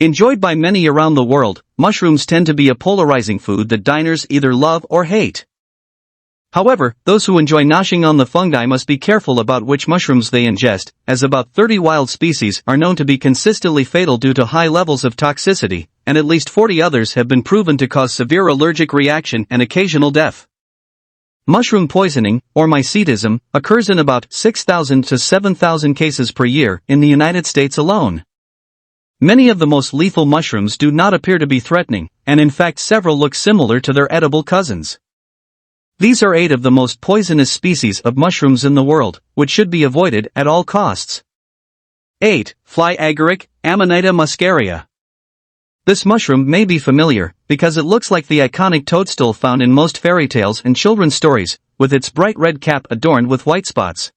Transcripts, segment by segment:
Enjoyed by many around the world, mushrooms tend to be a polarizing food that diners either love or hate. However, those who enjoy gnashing on the fungi must be careful about which mushrooms they ingest, as about 30 wild species are known to be consistently fatal due to high levels of toxicity, and at least 40 others have been proven to cause severe allergic reaction and occasional death. Mushroom poisoning, or mycetism, occurs in about 6,000 to 7,000 cases per year in the United States alone. Many of the most lethal mushrooms do not appear to be threatening, and in fact several look similar to their edible cousins. These are 8 of the most poisonous species of mushrooms in the world, which should be avoided at all costs. 8. Fly Agaric, Amanita muscaria. This mushroom may be familiar, because it looks like the iconic toadstool found in most fairy tales and children's stories, with its bright red cap adorned with white spots.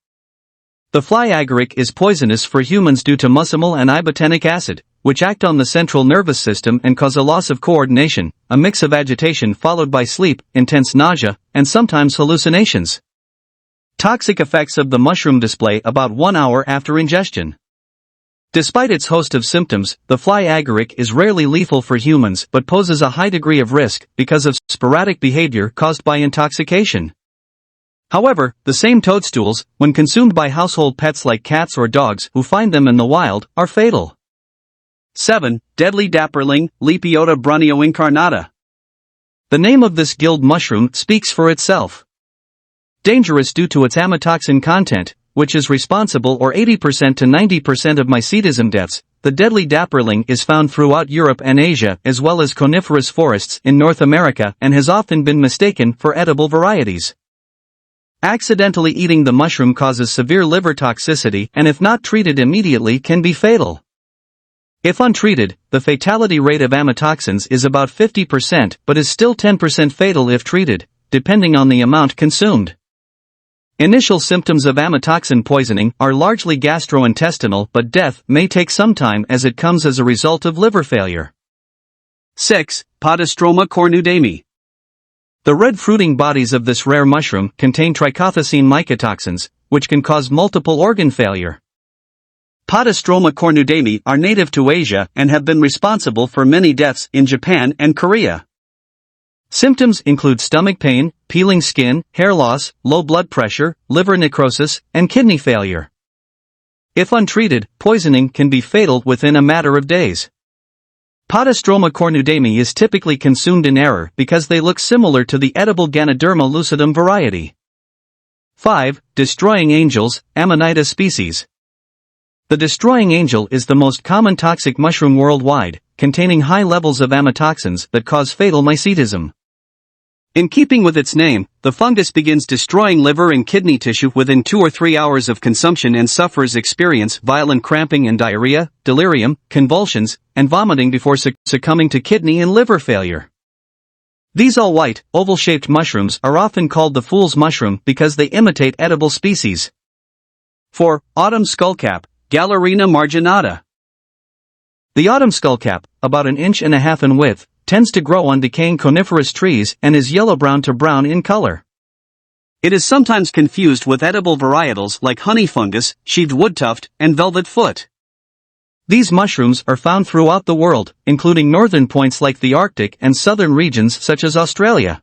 The fly agaric is poisonous for humans due to muscimol and ibotenic acid, which act on the central nervous system and cause a loss of coordination, a mix of agitation followed by sleep, intense nausea, and sometimes hallucinations. Toxic effects of the mushroom display about 1 hour after ingestion. Despite its host of symptoms, the fly agaric is rarely lethal for humans but poses a high degree of risk because of sporadic behavior caused by intoxication. However, the same toadstools, when consumed by household pets like cats or dogs who find them in the wild, are fatal. 7. Deadly Dapperling, Lepiota Brunneoincarnata. The name of this gilled mushroom speaks for itself. Dangerous due to its amatoxin content, which is responsible for 80% to 90% of mycetism deaths, the deadly dapperling is found throughout Europe and Asia as well as coniferous forests in North America and has often been mistaken for edible varieties. Accidentally eating the mushroom causes severe liver toxicity and if not treated immediately can be fatal. If untreated, the fatality rate of amatoxins is about 50% but is still 10% fatal if treated, depending on the amount consumed. Initial symptoms of amatoxin poisoning are largely gastrointestinal but death may take some time as it comes as a result of liver failure. 6. Potostroma Cornudami. The red fruiting bodies of this rare mushroom contain trichothecene mycotoxins, which can cause multiple organ failure. Podostroma Cornudami are native to Asia and have been responsible for many deaths in Japan and Korea. Symptoms include stomach pain, peeling skin, hair loss, low blood pressure, liver necrosis, and kidney failure. If untreated, poisoning can be fatal within a matter of days. Podostroma Cornudami is typically consumed in error because they look similar to the edible Ganoderma lucidum variety. 5. Destroying angels, Amanita species. The destroying angel is the most common toxic mushroom worldwide, containing high levels of amatoxins that cause fatal mycetism. In keeping with its name, the fungus begins destroying liver and kidney tissue within 2 or 3 hours of consumption and sufferers experience violent cramping and diarrhea, delirium, convulsions, and vomiting before succumbing to kidney and liver failure. These all-white, oval-shaped mushrooms are often called the fool's mushroom because they imitate edible species. 4. Autumn skullcap, Galerina marginata. The autumn skullcap, about 1.5 inches in width, tends to grow on decaying coniferous trees and is yellow-brown to brown in color. It is sometimes confused with edible varietals like honey fungus, sheathed woodtuft, and velvet foot. These mushrooms are found throughout the world, including northern points like the Arctic and southern regions such as Australia.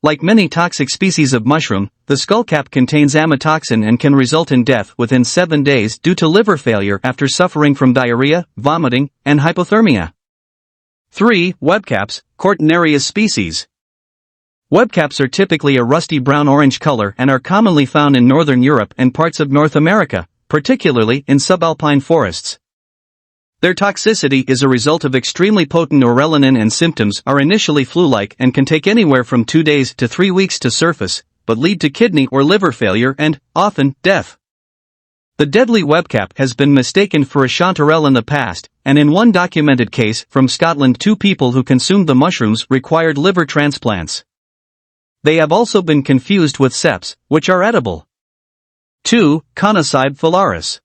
Like many toxic species of mushroom, the skullcap contains amatoxin and can result in death within 7 days due to liver failure after suffering from diarrhea, vomiting, and hypothermia. 3. Webcaps, Cortinarius species. Webcaps are typically a rusty brown-orange color and are commonly found in northern Europe and parts of North America, particularly in subalpine forests. Their toxicity is a result of extremely potent norelinin and symptoms are initially flu-like and can take anywhere from 2 days to 3 weeks to surface, but lead to kidney or liver failure and, often, death. The deadly webcap has been mistaken for a chanterelle in the past, and in one documented case from Scotland 2 people who consumed the mushrooms required liver transplants. They have also been confused with ceps, which are edible. 2. Connoisside Fellaris.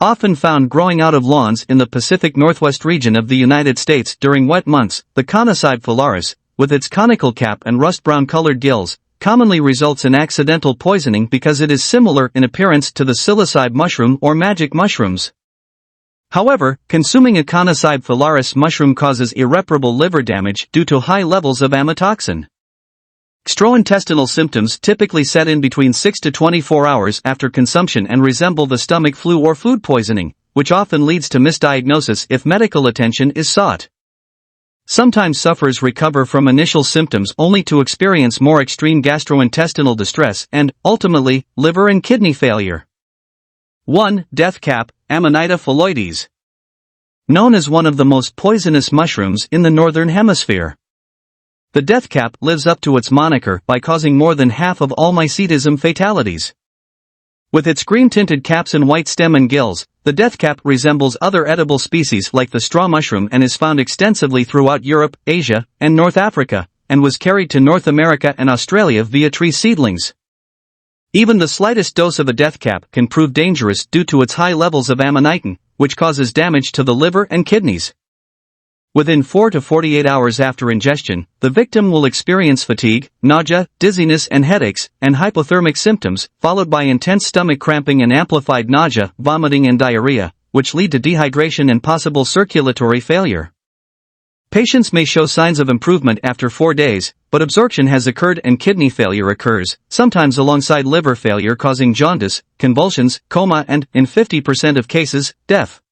Often found growing out of lawns in the Pacific Northwest region of the United States during wet months, the Connoisside Fellaris, with its conical cap and rust-brown colored gills, commonly results in accidental poisoning because it is similar in appearance to the psilocybe mushroom or magic mushrooms. However, consuming a Connoisside Fellaris mushroom causes irreparable liver damage due to high levels of amatoxin. Gastrointestinal symptoms typically set in between 6 to 24 hours after consumption and resemble the stomach flu or food poisoning, which often leads to misdiagnosis if medical attention is sought. Sometimes sufferers recover from initial symptoms only to experience more extreme gastrointestinal distress and, ultimately, liver and kidney failure. 1. Death cap, Amanita phalloides. Known as one of the most poisonous mushrooms in the Northern Hemisphere. The death cap lives up to its moniker by causing more than half of all mycetism fatalities. With its green-tinted caps and white stem and gills, the death cap resembles other edible species like the straw mushroom and is found extensively throughout Europe, Asia, and North Africa, and was carried to North America and Australia via tree seedlings. Even the slightest dose of a death cap can prove dangerous due to its high levels of amanitin, which causes damage to the liver and kidneys. Within 4 to 48 hours after ingestion, the victim will experience fatigue, nausea, dizziness and headaches, and hypothermic symptoms, followed by intense stomach cramping and amplified nausea, vomiting and diarrhea, which lead to dehydration and possible circulatory failure. Patients may show signs of improvement after 4 days, but absorption has occurred and kidney failure occurs, sometimes alongside liver failure causing jaundice, convulsions, coma and, in 50% of cases, death.